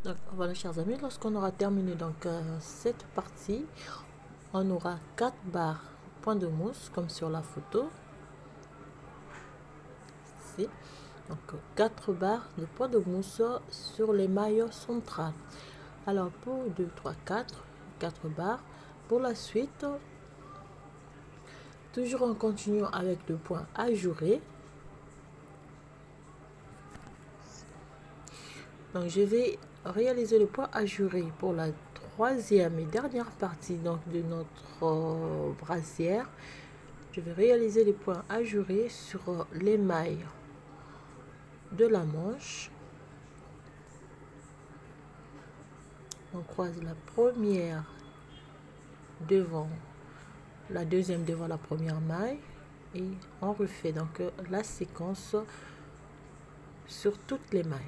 Donc voilà, chers amis, lorsqu'on aura terminé donc cette partie, on aura 4 barres point de mousse comme sur la photo ici. Donc 4 barres de point de mousse sur les mailles centrales. Alors pour 2 3 4 barres. Pour la suite, toujours en continuant avec le point ajouré, donc je vais réaliser le point ajouré pour la troisième et dernière partie donc de notre brassière. Je vais réaliser les points ajourés sur les mailles de la manche. On croise la première devant la deuxième devant la première maille et on refait donc la séquence sur toutes les mailles.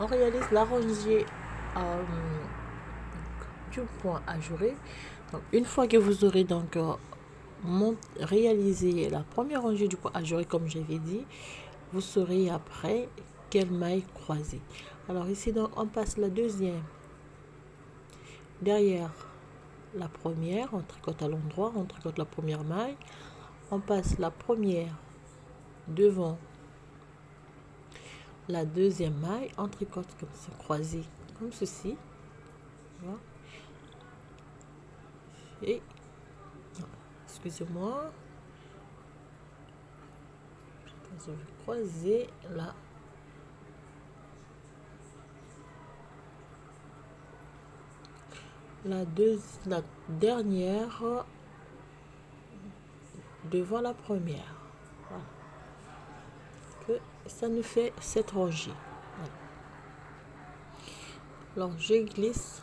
On réalise la rangée du point ajouré. Donc une fois que vous aurez donc réalisé la première rangée du point ajouré comme j'avais dit, vous saurez après quelle maille croiser. Alors ici donc on passe la deuxième derrière la première, on tricote à l'endroit, on tricote la première maille, on passe la première devant la deuxième maille, on tricote comme ça, croisé comme ceci, voilà. Et excusez-moi, je vais croiser là. La dernière devant la première. Voilà. Que ça nous fait cette rangée. Voilà. Alors je glisse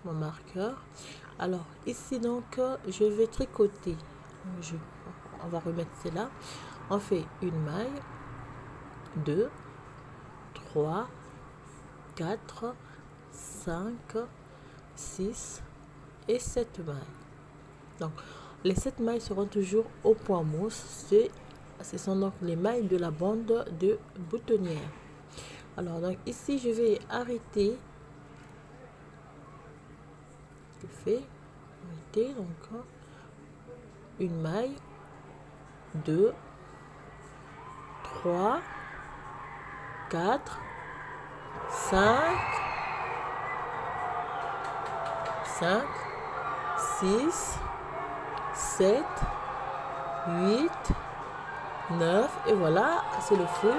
mon marqueur. Alors ici donc je vais tricoter. On va remettre cela. On fait une maille, 2, 3, 4, 5, 6 et 7 mailles. Donc les 7 mailles seront toujours au point mousse. Ce sont donc les mailles de la bande de boutonnière. Alors donc ici je vais arrêter. Je fais arrêter donc une maille, 2, 3, 4, 5, 6, 7, 8, 9 et voilà, c'est le foot.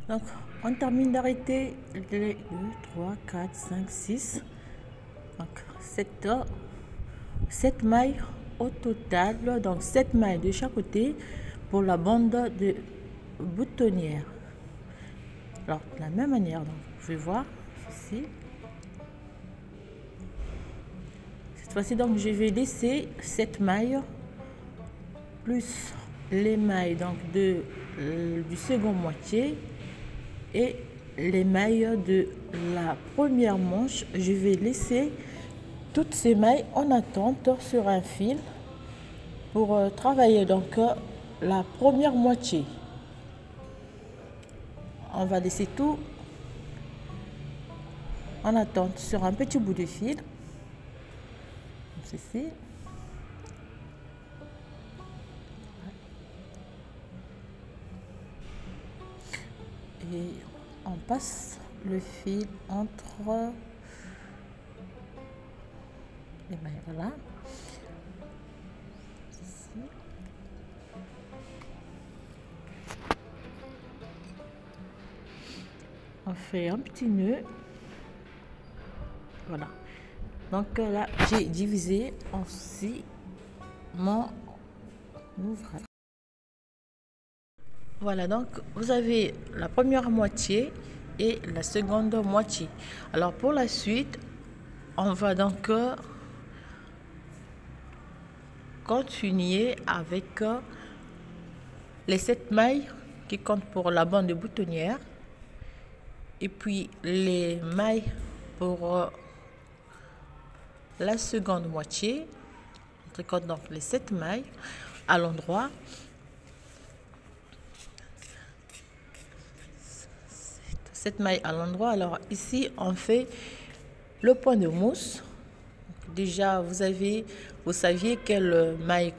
Donc, on termine d'arrêter les 2, 3, 4, 5, 6. Donc, 7 mailles au total. Donc, 7 mailles de chaque côté pour la bande de boutonnière. Alors, de la même manière, donc, vous pouvez voir ici. Cette fois-ci, donc, je vais laisser 7 mailles plus les mailles donc du second moitié et les mailles de la première manche. Je vais laisser toutes ces mailles en attente sur un fil pour travailler donc la première moitié. On va laisser tout en attente sur un petit bout de fil comme ceci. Et on passe le fil entre les mailles, voilà. Ici. On fait un petit nœud, voilà. Donc là j'ai divisé aussi mon ouvrage. Voilà, donc vous avez la première moitié et la seconde moitié. Alors pour la suite, on va donc continuer avec les 7 mailles qui comptent pour la bande de boutonnière et puis les mailles pour la seconde moitié. On tricote donc les 7 mailles à l'endroit. Cette maille à l'endroit. Alors ici on fait le point de mousse. Déjà vous saviez quelle maille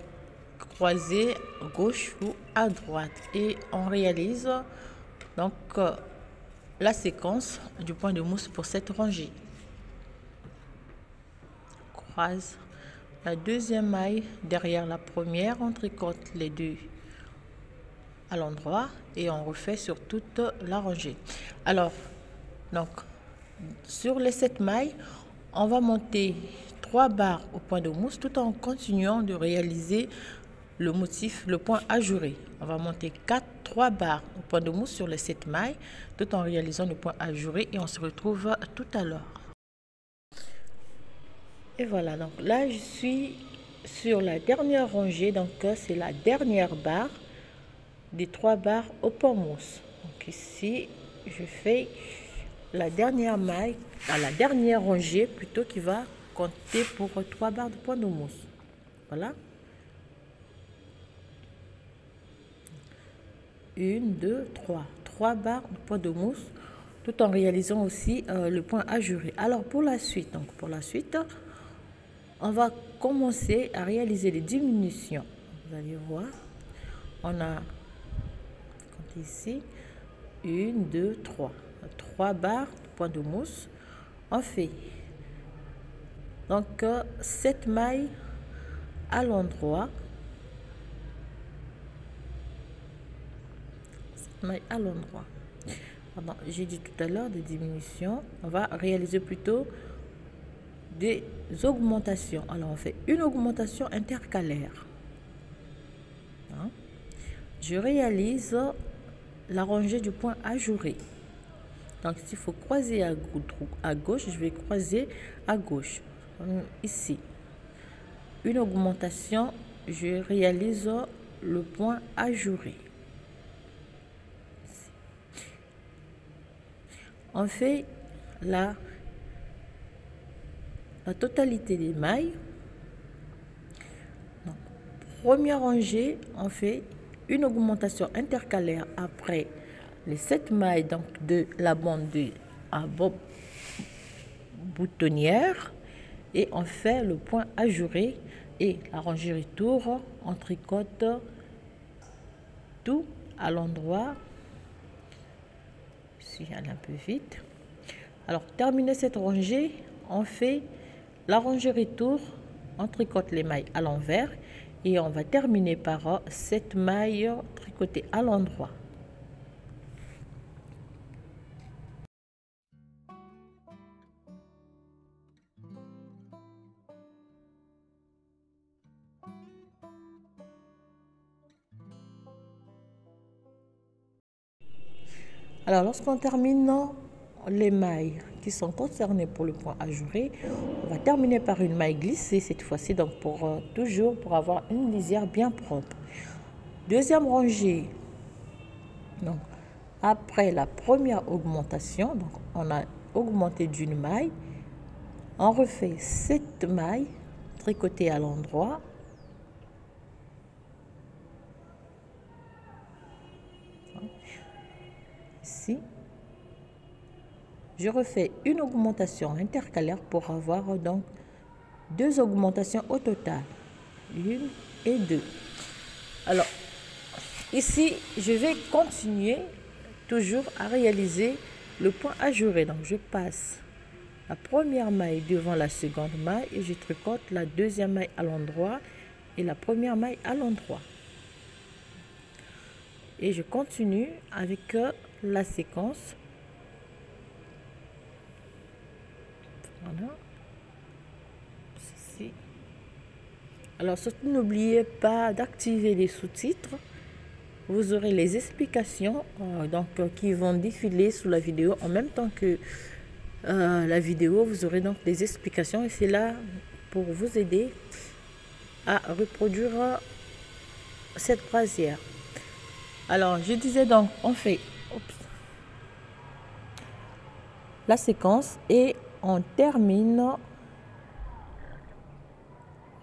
croisée à gauche ou à droite, et on réalise donc la séquence du point de mousse pour cette rangée. Croise la deuxième maille derrière la première, on tricote les deux à l'endroit et on refait sur toute la rangée. Alors donc sur les 7 mailles, on va monter 3 barres au point de mousse tout en continuant de réaliser le motif, le point ajouré. On va monter 3 barres au point de mousse sur les 7 mailles tout en réalisant le point ajouré et on se retrouve tout à l'heure. Et voilà, donc là je suis sur la dernière rangée, donc c'est la dernière barre des 3 barres au point mousse. Donc ici je fais la dernière maille, à la dernière rangée plutôt, qui va compter pour 3 barres de point de mousse. Voilà. 1, 2, 3. 3 barres de point de mousse tout en réalisant aussi le point ajouré. Alors pour la suite, on va commencer à réaliser les diminutions. Vous allez voir, on a ici 1, 2, 3. 3 barres de point de mousse. On fait donc 7 mailles à l'endroit. 7 mailles à l'endroit. J'ai dit tout à l'heure des diminutions. On va réaliser plutôt des augmentations. Alors on fait une augmentation intercalaire. Je réalise la rangée du point ajouré. Donc s'il faut croiser à gauche, je vais croiser à gauche. Ici, une augmentation, je réalise le point ajouré. On fait la totalité des mailles. Donc, première rangée, on fait une augmentation intercalaire après les 7 mailles donc de la bande de boutonnière et on fait le point ajouré et la rangée retour, on tricote tout à l'endroit. Je vais aller un peu vite. Alors terminer cette rangée, on fait la rangée retour, on tricote les mailles à l'envers et on va terminer par 7 mailles tricotées à l'endroit. Alors lorsqu'on termine les mailles qui sont concernées pour le point ajouré, on va terminer par une maille glissée cette fois-ci, donc toujours pour avoir une lisière bien propre. Deuxième rangée, donc après la première augmentation, donc on a augmenté d'une maille, on refait 7 mailles tricotées à l'endroit. Ici, je refais une augmentation intercalaire pour avoir donc 2 augmentations au total, 1 et 2. Alors ici je vais continuer toujours à réaliser le point ajouré. Donc je passe la première maille devant la seconde maille et je tricote la deuxième maille à l'endroit et la première maille à l'endroit et je continue avec la séquence. Voilà. Alors surtout n'oubliez pas d'activer les sous-titres vous aurez les explications qui vont défiler sous la vidéo en même temps que la vidéo. Vous aurez donc des explications et c'est là pour vous aider à reproduire cette brassière. Alors je disais donc on fait la séquence et on termine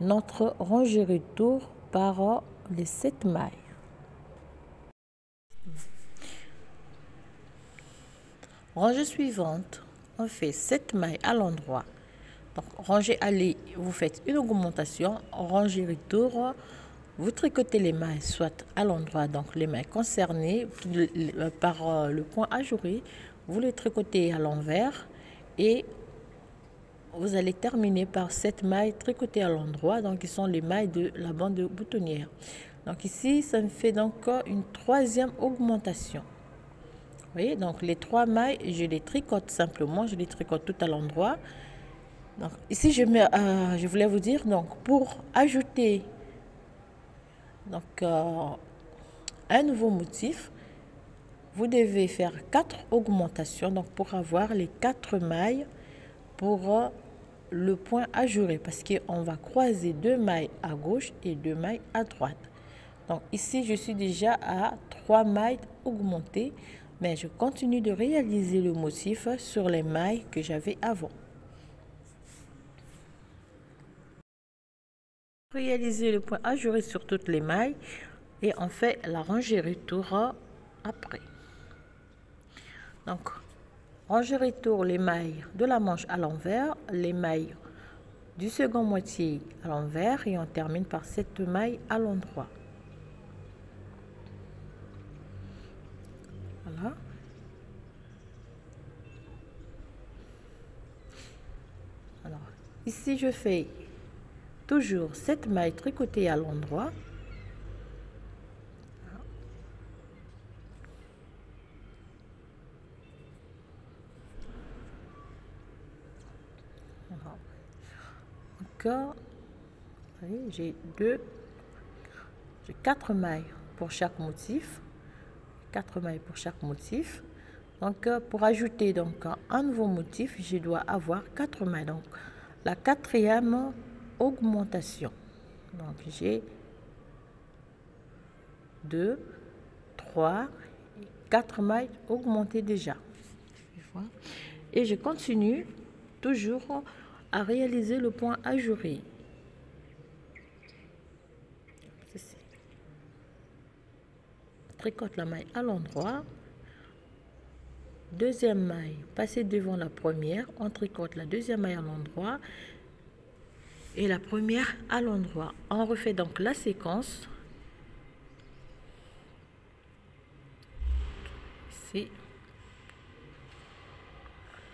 notre rangée retour par les 7 mailles. Rangée suivante, on fait 7 mailles à l'endroit. Donc rangée aller, vous faites une augmentation, rangée retour, vous tricotez les mailles soit à l'endroit, donc les mailles concernées par le point ajouré, vous les tricotez à l'envers et vous allez terminer par 7 mailles tricotées à l'endroit, donc qui sont les mailles de la bande boutonnière. Donc ici ça me fait donc une troisième augmentation. Vous voyez, donc les 3 mailles je les tricote simplement, je les tricote tout à l'endroit. Donc ici je voulais vous dire, donc pour ajouter donc un nouveau motif, vous devez faire 4 augmentations, donc pour avoir les 4 mailles pour le point ajouré, parce qu'on va croiser 2 mailles à gauche et 2 mailles à droite. Donc ici je suis déjà à 3 mailles augmentées, mais je continue de réaliser le motif sur les mailles que j'avais avant. Réaliser le point ajouré sur toutes les mailles et on fait la rangée retour après. Donc rangée retour, les mailles de la manche à l'envers, les mailles du second moitié à l'envers et on termine par 7 mailles à l'endroit. Voilà. Alors ici je fais toujours 7 mailles tricotées à l'endroit. Donc j'ai 4 mailles pour chaque motif, 4 mailles pour chaque motif. Donc pour ajouter donc un nouveau motif, je dois avoir 4 mailles, donc la 4e augmentation. Donc j'ai 2, 3, 4 mailles augmentées déjà. Et je continue toujours à réaliser le point ajouré. Tricote la maille à l'endroit, deuxième maille, passer devant la première, on tricote la deuxième maille à l'endroit et la première à l'endroit. On refait donc la séquence. Ici.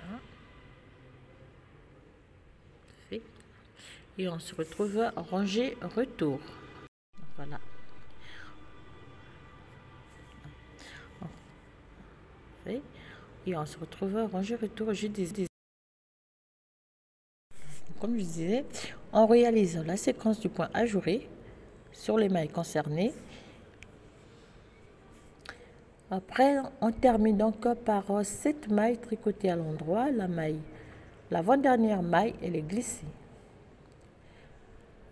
Voilà. Fait. Et on se retrouve à ranger retour. Voilà. Fait. Et on se retrouve à ranger retour. Comme je disais, on réalise la séquence du point ajouré sur les mailles concernées. Après, on termine donc par 7 mailles tricotées à l'endroit. L'avant-dernière maille, elle est glissée.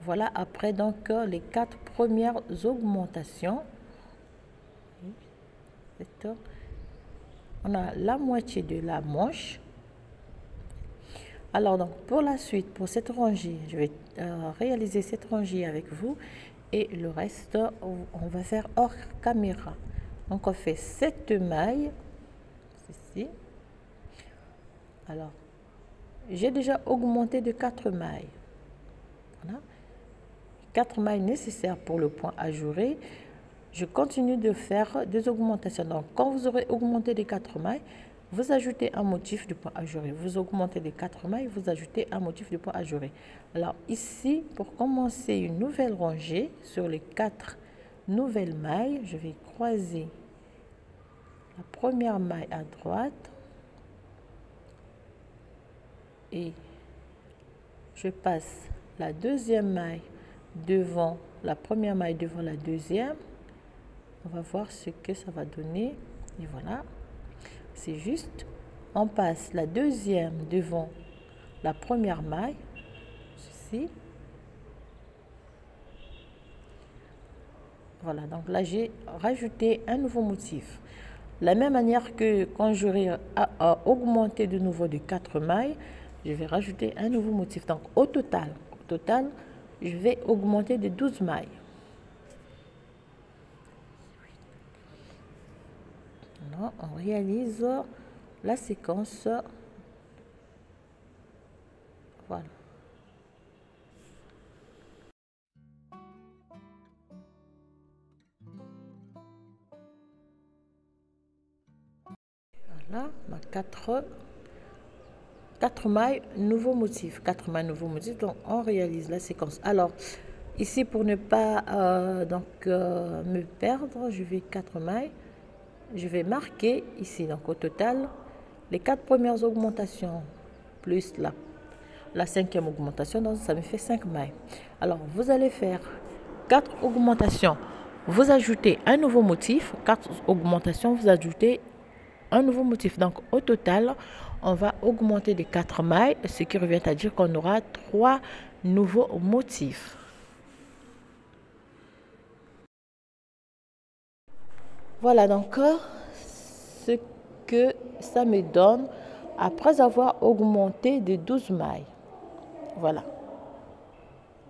Voilà, après donc les 4 premières augmentations. On a la moitié de la manche. Alors donc pour la suite, pour cette rangée, je vais réaliser cette rangée avec vous et le reste, on va faire hors caméra. Donc on fait 7 mailles, ici. Alors, j'ai déjà augmenté de 4 mailles. Voilà. 4 mailles nécessaires pour le point ajouré. Je continue de faire des augmentations. Donc quand vous aurez augmenté des 4 mailles, vous ajoutez un motif du point ajouré. Vous augmentez les 4 mailles, vous ajoutez un motif du point ajouré. Alors ici, pour commencer une nouvelle rangée sur les 4 nouvelles mailles, je vais croiser la première maille à droite et je passe la deuxième maille devant la première maille devant la deuxième. On va voir ce que ça va donner. Et voilà, c'est juste, on passe la deuxième devant la première maille, ceci. Voilà, donc là j'ai rajouté un nouveau motif. La même manière que quand j'aurai augmenté de nouveau de 4 mailles, je vais rajouter un nouveau motif. Donc au total, je vais augmenter de 12 mailles. Alors, on réalise la séquence. Voilà. Voilà, on a 4 mailles, nouveau motif. 4 mailles, nouveau motif. Donc, on réalise la séquence. Alors, ici, pour ne pas me perdre, je vais 4 mailles. Je vais marquer ici, donc au total, les 4 premières augmentations plus la 5e augmentation, donc ça me fait 5 mailles. Alors, vous allez faire 4 augmentations, vous ajoutez un nouveau motif, 4 augmentations, vous ajoutez un nouveau motif. Donc, au total, on va augmenter de 4 mailles, ce qui revient à dire qu'on aura 3 nouveaux motifs. Voilà donc ce que ça me donne après avoir augmenté de 12 mailles. Voilà.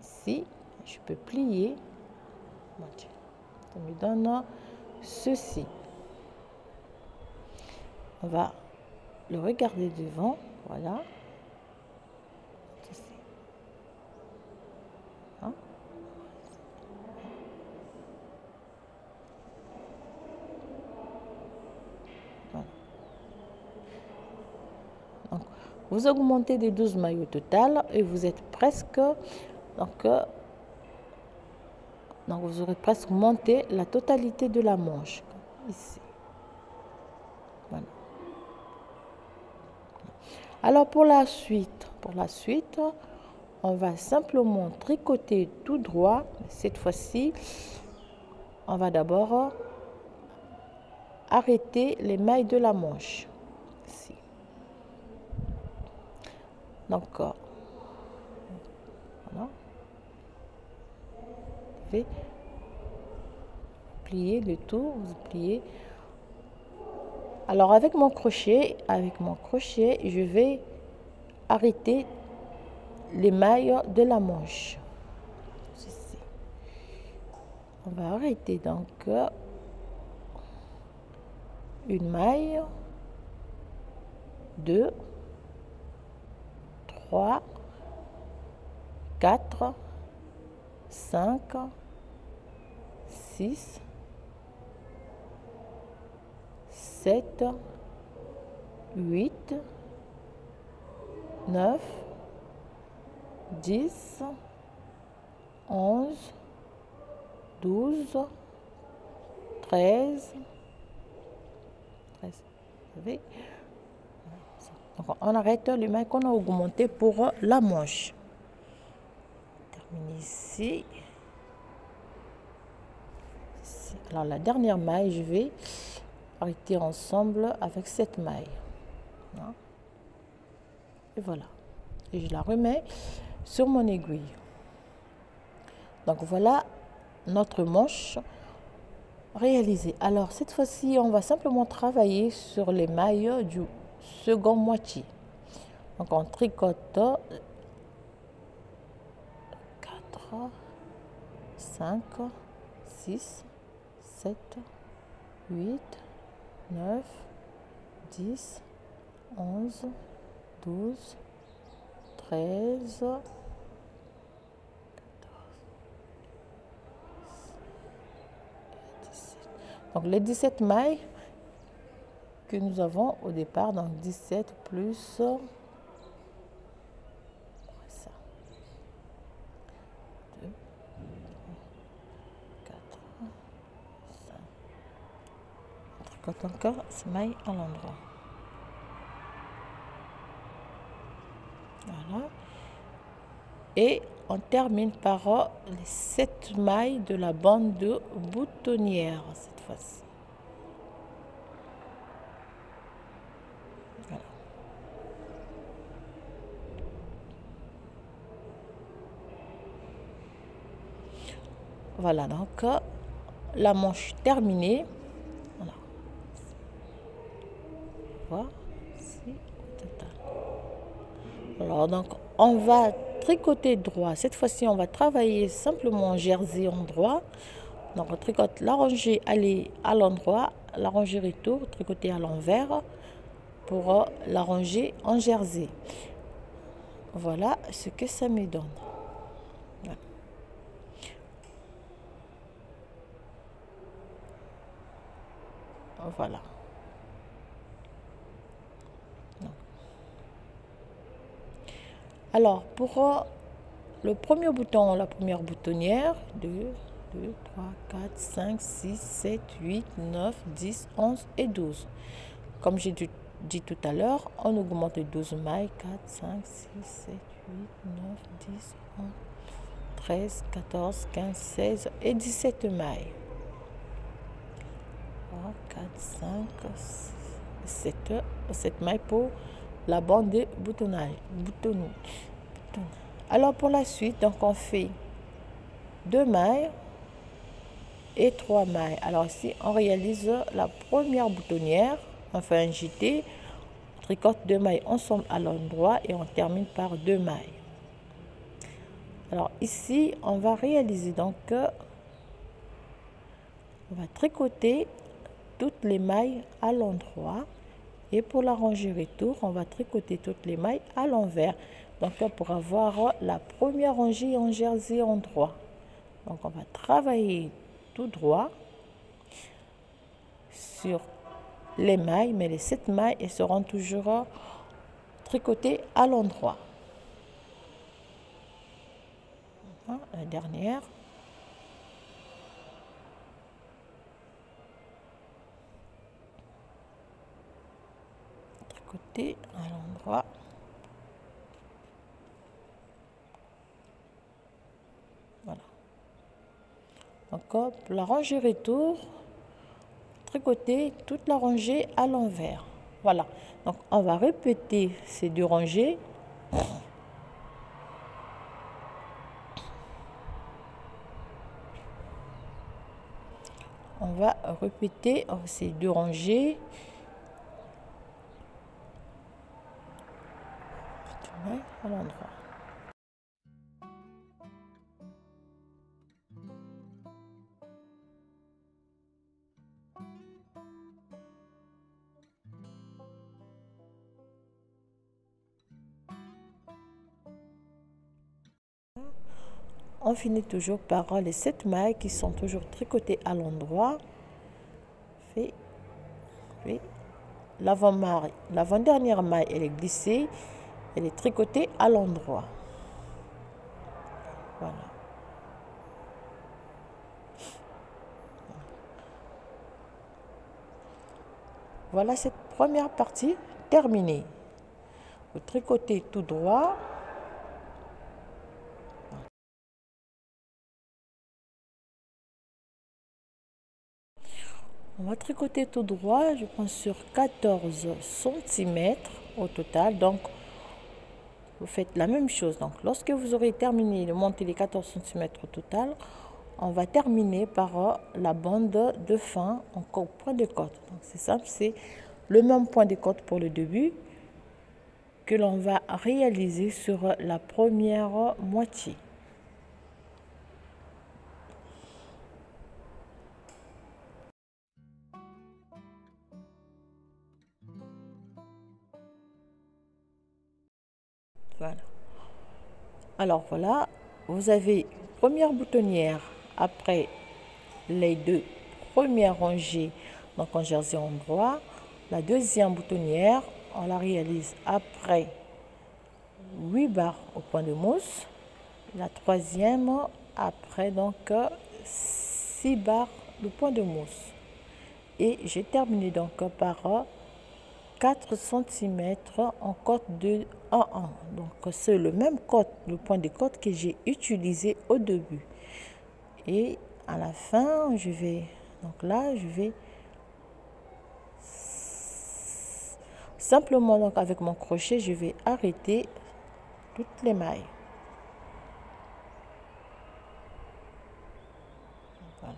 Ici, je peux plier. Ça me donne ceci. On va le regarder devant. Voilà. Hein? Voilà. Donc, vous augmentez de 12 mailles au total et vous êtes presque... Donc, vous aurez presque monté la totalité de la manche. Ici. Voilà. Alors pour la suite, on va simplement tricoter tout droit. Cette fois-ci, on va d'abord arrêter les mailles de la manche. Ici. Donc, voilà. Vous pouvez plier le tout, vous pliez. Alors avec mon crochet, je vais arrêter les mailles de la manche. Ceci. On va arrêter donc une maille, 2, 3, 4, 5, 6, 7, 8, 9, 10, 11, 12, 13. Donc, on arrête les mailles qu'on a augmentées pour la manche. Termine ici. Alors la dernière maille, je vais arrêter ensemble avec cette maille. Et voilà. Et je la remets sur mon aiguille. Donc voilà notre manche réalisée. Alors cette fois-ci, on va simplement travailler sur les mailles du second moitié. Donc on tricote 4, 5, 6, 7, 8, 9, 10, 11, 12, 13, 14, et 17. Donc les 17 mailles que nous avons au départ, donc 17 plus ça, 2, 4, 5. On tricote encore ces mailles à l'endroit. Voilà. Et on termine par les 7 mailles de la bande de boutonnière cette fois-ci. Voilà. Voilà, donc la manche terminée. Voilà. Voici au total. Alors, donc, on va tricoter droit. Cette fois-ci, on va travailler simplement en jersey en droit. Donc, on tricote la rangée aller à l'endroit, la rangée retour, tricoter à l'envers pour la rangée en jersey. Voilà ce que ça me donne. Voilà. Voilà. Alors, pour le premier bouton, la première boutonnière, 2, 3, 4, 5, 6, 7, 8, 9, 10, 11 et 12. Comme j'ai dit tout à l'heure, on augmente de 12 mailles, 4, 5, 6, 7, 8, 9, 10, 11, 13, 14, 15, 16 et 17 mailles. 3, 4, 5, 7 mailles pour la bande de boutonnage. Alors pour la suite, donc on fait 2 mailles et 3 mailles. Alors ici, on réalise la première boutonnière, on fait un jeté, on tricote 2 mailles ensemble à l'endroit et on termine par 2 mailles. Alors ici, on va réaliser donc, on va tricoter toutes les mailles à l'endroit et pour la rangée retour, on va tricoter toutes les mailles à l'envers. Donc pour avoir la première rangée en jersey en droit. Donc on va travailler tout droit sur les mailles, mais les 7 mailles elles seront toujours tricotées à l'endroit. La dernière. Tricoter à l'endroit. Voilà. Encore pour la rangée retour, tricoter toute la rangée à l'envers. Voilà. Donc on va répéter ces 2 rangées. On va répéter ces 2 rangées. À l'endroit. On finit toujours par les 7 mailles qui sont toujours tricotées à l'endroit. L'avant-dernière maille, elle est glissée, elle est tricotée à l'endroit. Voilà. Voilà cette première partie terminée. Vous tricotez tout droit. On va tricoter tout droit, je prends sur 14 cm au total. Donc, vous faites la même chose. Donc, lorsque vous aurez terminé de monter les 14 cm au total, on va terminer par la bande de fin au point de côte. Donc, c'est simple, c'est le même point de côte pour le début que l'on va réaliser sur la première moitié. Voilà. Alors voilà, vous avez première boutonnière après les 2 premières rangées, donc en jersey en droit. La deuxième boutonnière, on la réalise après 8 barres au point de mousse. La troisième après donc 6 barres de point de mousse. Et j'ai terminé donc par 4 cm en côte de 1 1. Donc c'est le même côte, le point de côte que j'ai utilisé au début. Et à la fin, je vais Donc là, je vais simplement, donc avec mon crochet, je vais arrêter toutes les mailles. Voilà.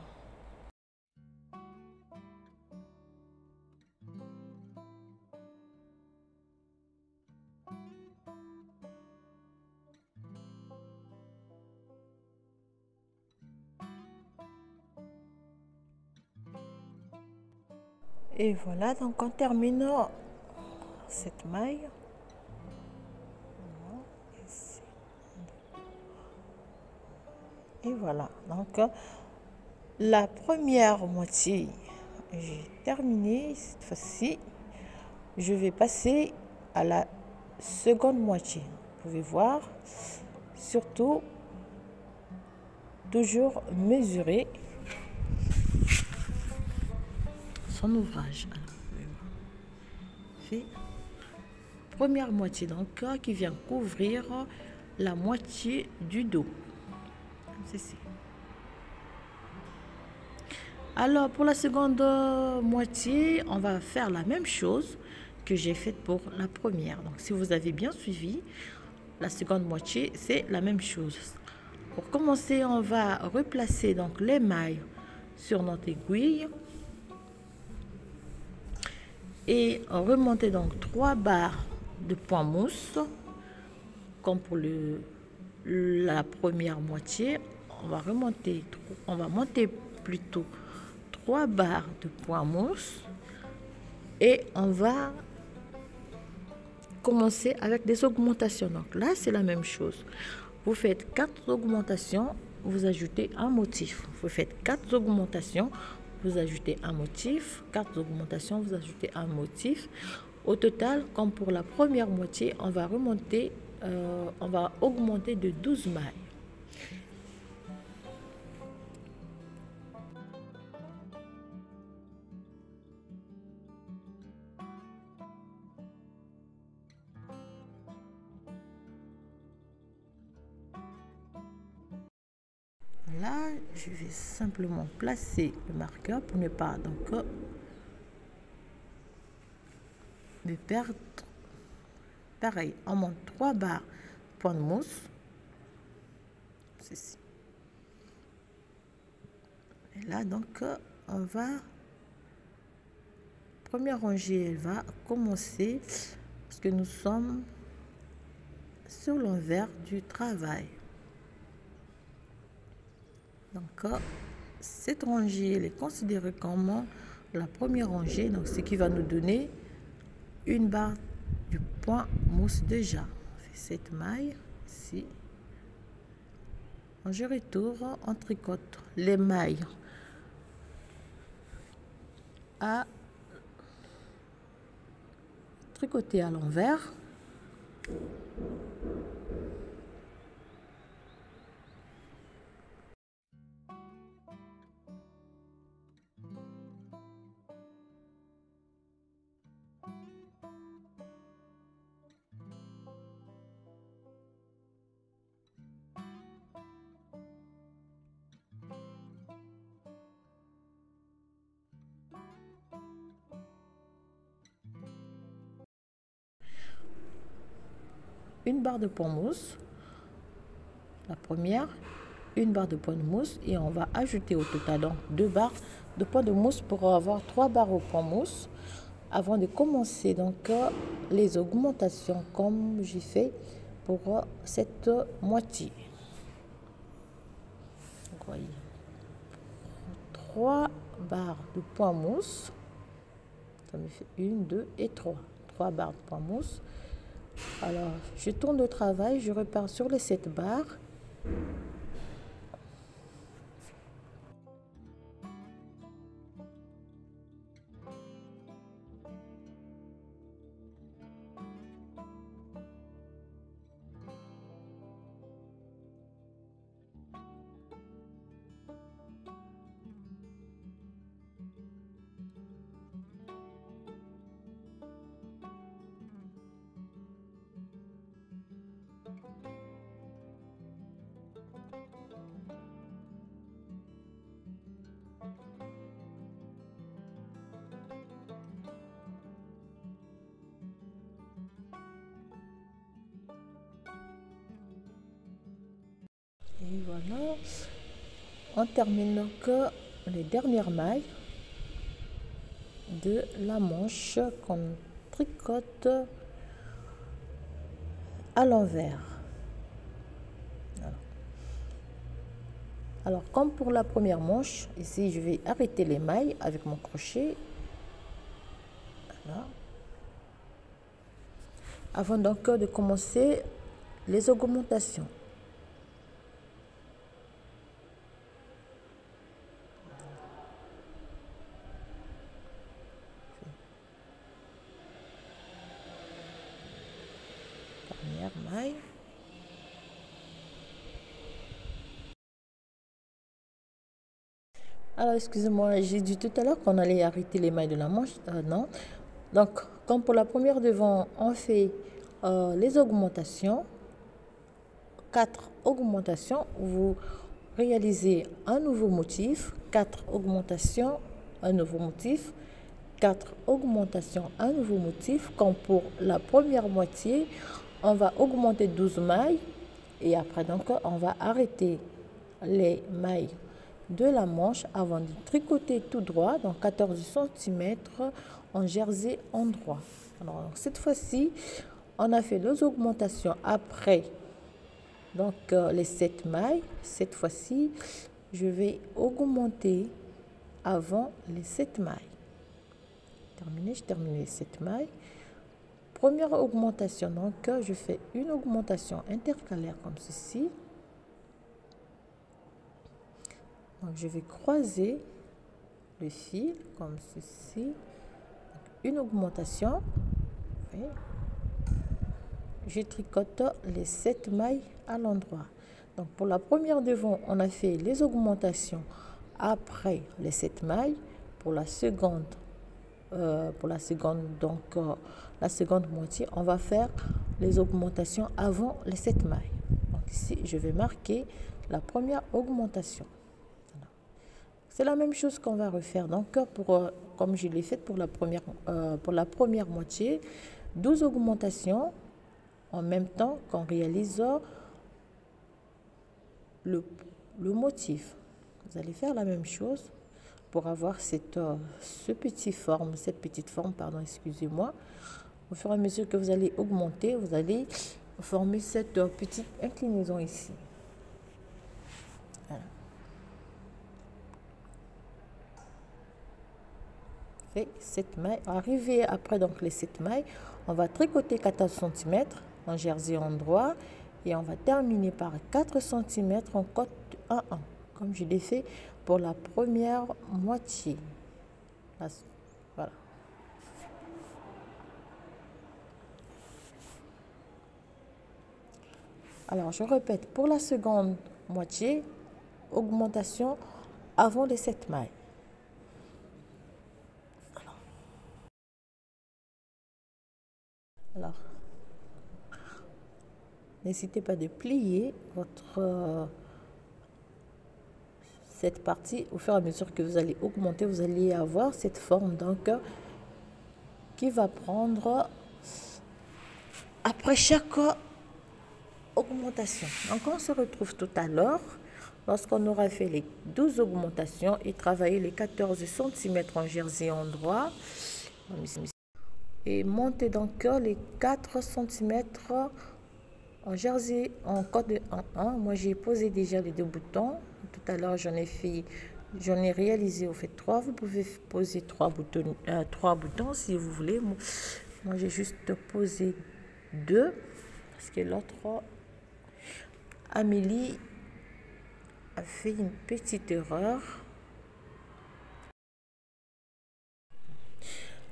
Et voilà, donc on termine cette maille. Et voilà, donc la première moitié, j'ai terminé. Cette fois-ci, je vais passer à la seconde moitié. Vous pouvez voir, surtout, toujours mesurer son ouvrage. Alors, fait première moitié, donc qui vient couvrir la moitié du dos. Ceci. Alors pour la seconde moitié, on va faire la même chose que j'ai faite pour la première. Donc si vous avez bien suivi, la seconde moitié, c'est la même chose. Pour commencer, on va replacer donc les mailles sur notre aiguille et remonter donc 3 barres de point mousse comme pour la première moitié. On va monter plutôt 3 barres de point mousse et on va commencer avec des augmentations. Donc là, c'est la même chose. Vous faites 4 augmentations, vous ajoutez un motif. Vous faites 4 augmentations, vous ajoutez un motif. 4 augmentations, vous ajoutez un motif. Au total, comme pour la première moitié, on va augmenter de 12 mailles. Là, je vais simplement placer le marqueur pour ne pas donc me perdre. Pareil, on monte 3 barres point de mousse. Ceci. Et là, donc, on va... Première rangée, elle va commencer parce que nous sommes sur l'envers du travail. Donc, cette rangée, elle est considérée comme la première rangée, donc ce qui va nous donner une barre du point mousse déjà. On fait cette maille ici. Je retourne, on tricote les mailles à tricoter à l'envers. Une barre de point mousse, la première, une barre de point de mousse et on va ajouter au total donc 2 barres de point de mousse pour avoir 3 barres au point mousse avant de commencer donc les augmentations comme j'ai fait pour cette moitié. Donc, voyez, 3 barres de point mousse, ça me fait 1, 2 et 3 barres de point mousse. Alors, je tourne le travail, je repars sur les 7 barres. Voilà. On termine donc les dernières mailles de la manche qu'on tricote à l'envers. Alors, comme pour la première manche, ici je vais arrêter les mailles avec mon crochet. Voilà. Avant donc de commencer les augmentations. Première maille. Alors, excusez-moi, j'ai dit tout à l'heure qu'on allait arrêter les mailles de la manche. Non. Donc, comme pour la première devant, on fait les augmentations. 4 augmentations. Vous réalisez un nouveau motif. 4 augmentations, un nouveau motif. 4 augmentations, un nouveau motif. Comme pour la première moitié, on va augmenter 12 mailles. Et après, donc, on va arrêter les mailles de la manche avant de tricoter tout droit, donc 14 cm en jersey endroit. Alors cette fois-ci, on a fait les augmentations après donc les 7 mailles. Cette fois-ci, je vais augmenter avant les 7 mailles. Terminé, je termine les 7 mailles. Première augmentation, donc je fais une augmentation intercalaire comme ceci. Donc, je vais croiser le fil comme ceci. Une augmentation. Je tricote les 7 mailles à l'endroit. Donc, pour la première devant, on a fait les augmentations après les 7 mailles. Pour la seconde, la seconde moitié, on va faire les augmentations avant les 7 mailles. Donc, ici, je vais marquer la première augmentation. C'est la même chose qu'on va refaire. Donc, comme je l'ai fait pour la première moitié, 12 augmentations en même temps qu'on réalise le motif. Vous allez faire la même chose pour avoir cette petite forme, pardon, excusez-moi. Au fur et à mesure que vous allez augmenter, vous allez former cette petite inclinaison ici. Voilà. Fait 7 mailles. Arrivé après donc les 7 mailles, on va tricoter 14 cm en jersey endroit et on va terminer par 4 cm en côte 1-1 comme je l'ai fait pour la première moitié. Voilà. Alors je répète, pour la seconde moitié, augmentation avant les 7 mailles. Alors, n'hésitez pas de plier cette partie au fur et à mesure que vous allez augmenter, vous allez avoir cette forme donc qui va prendre après chaque augmentation. Donc on se retrouve tout à l'heure lorsqu'on aura fait les 12 augmentations et travaillé les 14 cm en jersey endroit. Et monter donc les 4 cm en jersey en côte de 1-1. Moi j'ai posé déjà les 2 boutons. Tout à l'heure j'en ai réalisé au fait 3. Vous pouvez poser 3 boutons si vous voulez. Moi j'ai juste posé 2 parce que l'autre Amélie a fait une petite erreur.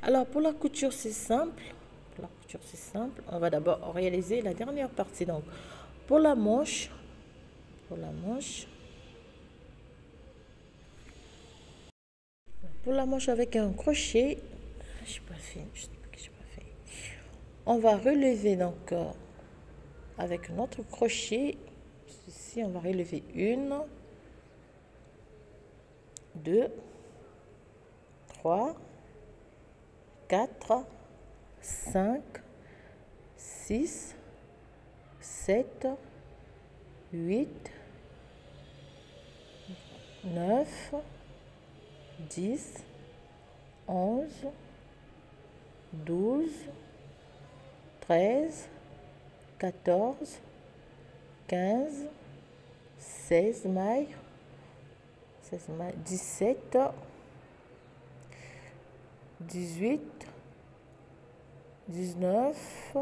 Alors pour la couture c'est simple. On va d'abord réaliser la dernière partie. Donc pour la manche, avec un crochet, on va relever donc avec notre crochet. Ici on va relever 1, 2, 3, 4, 5, 6, 7, 8, 9, 10, 11, 12, 13, 14, 15, 16 mailles, 17, 18, 19,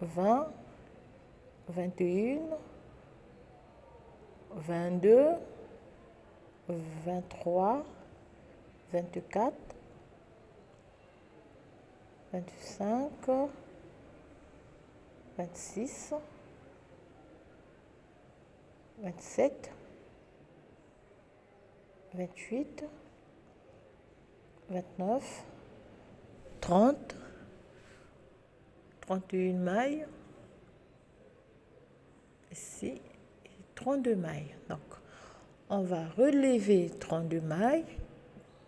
20, 21, 22, 23, 24, 25, 26, 27, 28, 29, 30, 31 mailles, ici, 32 mailles. Donc, on va relever 32 mailles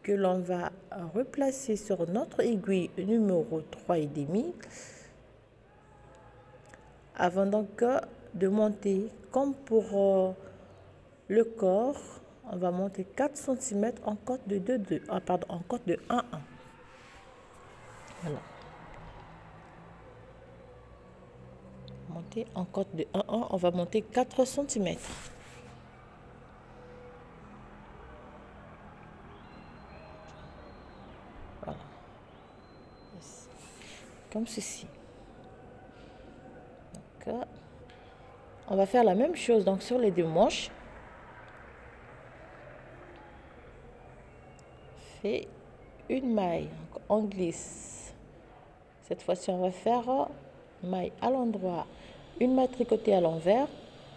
que l'on va replacer sur notre aiguille numéro 3,5 avant donc de monter comme pour le corps. On va monter 4 cm en cote de 2,2, pardon, en cote de 1,1. Voilà. Monter en cote de 1,1, on va monter 4 cm. Voilà. Comme ceci. Donc, on va faire la même chose donc sur les deux manches. Fait une maille, on glisse. Cette fois-ci, on va faire maille à l'endroit, une maille tricotée à l'envers,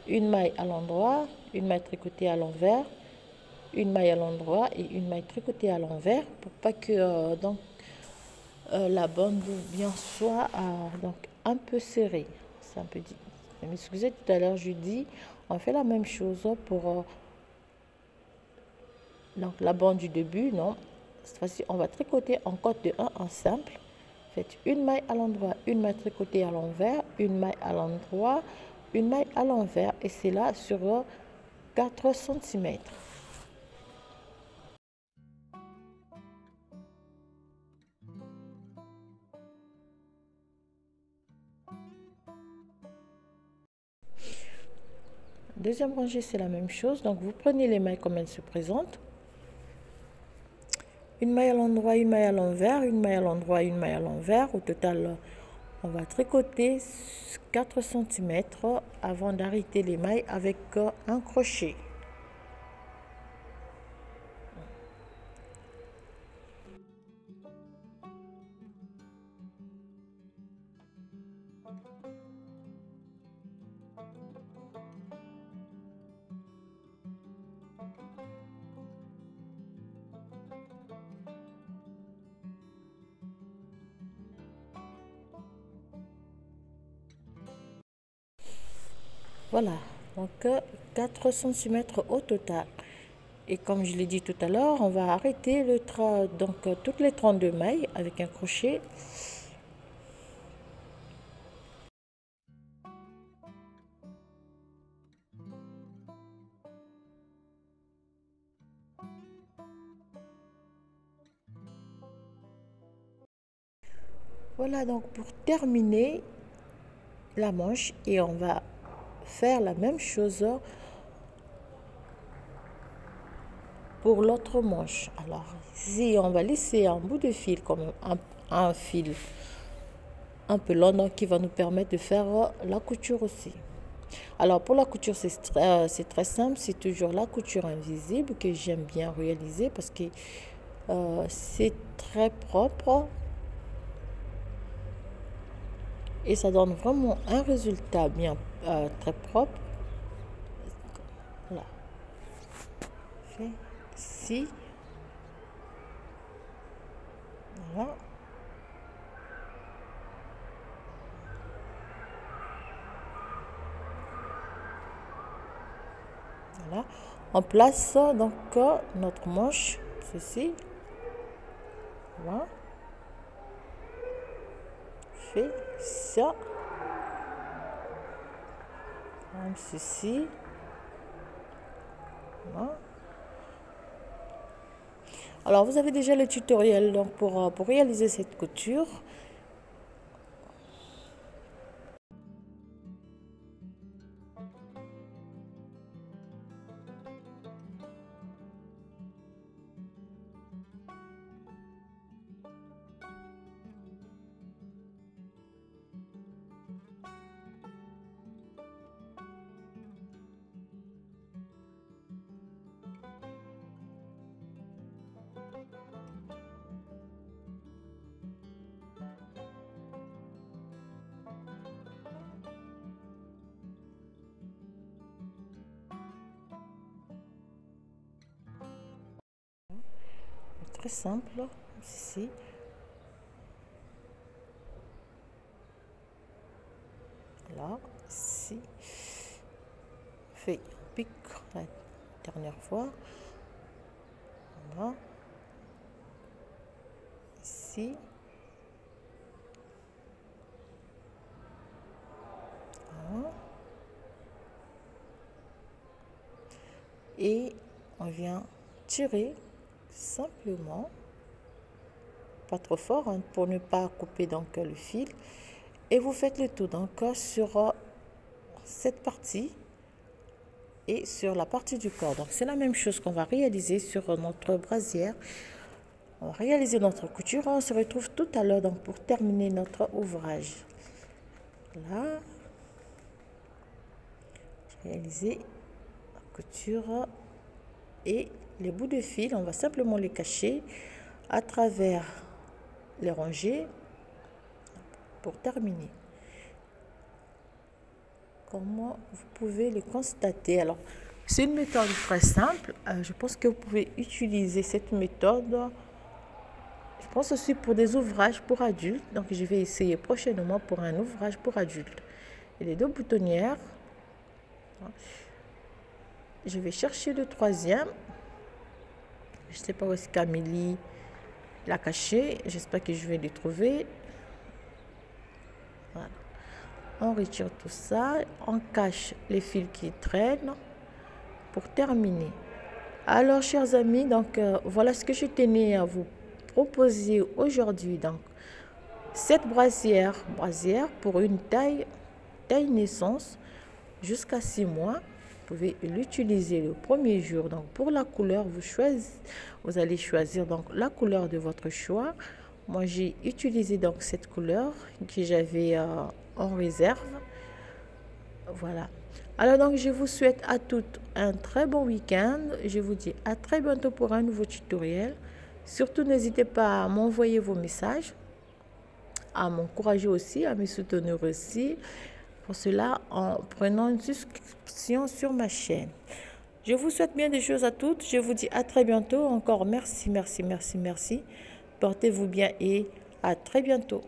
une maille à l'endroit, une maille tricotée à l'envers, une maille à l'endroit et une maille tricotée à l'envers pour pas que la bande bien soit donc un peu serrée. C'est un peu dit. Excusez, tout à l'heure je dis on fait la même chose pour donc la bande du début. Non, cette fois-ci on va tricoter en cote de 1 en simple. Faites une maille à l'endroit, une maille tricotée à l'envers, une maille à l'endroit, une maille à l'envers et c'est là sur 4 cm. Deuxième rangée, c'est la même chose. Donc, vous prenez les mailles comme elles se présentent. Une maille à l'endroit, une maille à l'envers, une maille à l'endroit, une maille à l'envers. Au total, on va tricoter 4 cm avant d'arrêter les mailles avec un crochet. Voilà, donc 4 cm au total. Et comme je l'ai dit tout à l'heure, on va arrêter donc toutes les 32 mailles avec un crochet. Voilà donc pour terminer la manche et on va faire la même chose pour l'autre manche. Alors ici on va laisser un bout de fil comme un fil un peu long donc, qui va nous permettre de faire la couture aussi. Alors pour la couture c'est très simple, c'est toujours la couture invisible que j'aime bien réaliser parce que c'est très propre et ça donne vraiment un résultat bien très propre. Voilà. Fait ici. Voilà. Voilà. On place donc notre manche, ceci. Voilà. Fait ça. Comme ceci. Voilà. Alors, vous avez déjà le tutoriel donc pour réaliser cette couture. Très simple, ici. Là, ici. Fait un pic la dernière fois. Voilà. Ici. Voilà. Et on vient tirer simplement, pas trop fort hein, pour ne pas couper donc le fil, et vous faites le tour donc sur cette partie et sur la partie du corps. Donc c'est la même chose qu'on va réaliser sur notre brasière. On va réaliser notre couture. On se retrouve tout à l'heure donc pour terminer notre ouvrage. Là, réaliser la couture et les bouts de fil, on va simplement les cacher à travers les rangées pour terminer. Comment vous pouvez le constater? Alors, c'est une méthode très simple. Je pense que vous pouvez utiliser cette méthode. Je pense aussi pour des ouvrages pour adultes. Donc, je vais essayer prochainement pour un ouvrage pour adultes. Et les deux boutonnières. Je vais chercher le troisième. Je ne sais pas où est-ce qu'Amélie l'a caché. J'espère que je vais le trouver. Voilà. On retire tout ça. On cache les fils qui traînent pour terminer. Alors, chers amis, donc voilà ce que je tenais à vous proposer aujourd'hui. Donc, cette brasière pour une taille naissance jusqu'à 6 mois. Vous pouvez l'utiliser le premier jour. Donc pour la couleur, vous allez choisir donc la couleur de votre choix. Moi j'ai utilisé donc cette couleur que j'avais en réserve. Voilà. Alors donc je vous souhaite à toutes un très bon week-end. Je vous dis à très bientôt pour un nouveau tutoriel. Surtout n'hésitez pas à m'envoyer vos messages, à m'encourager aussi, à me soutenir aussi. Pour cela, en prenant une subscription sur ma chaîne. Je vous souhaite bien des choses à toutes. Je vous dis à très bientôt. Encore merci, merci, merci, merci. Portez-vous bien et à très bientôt.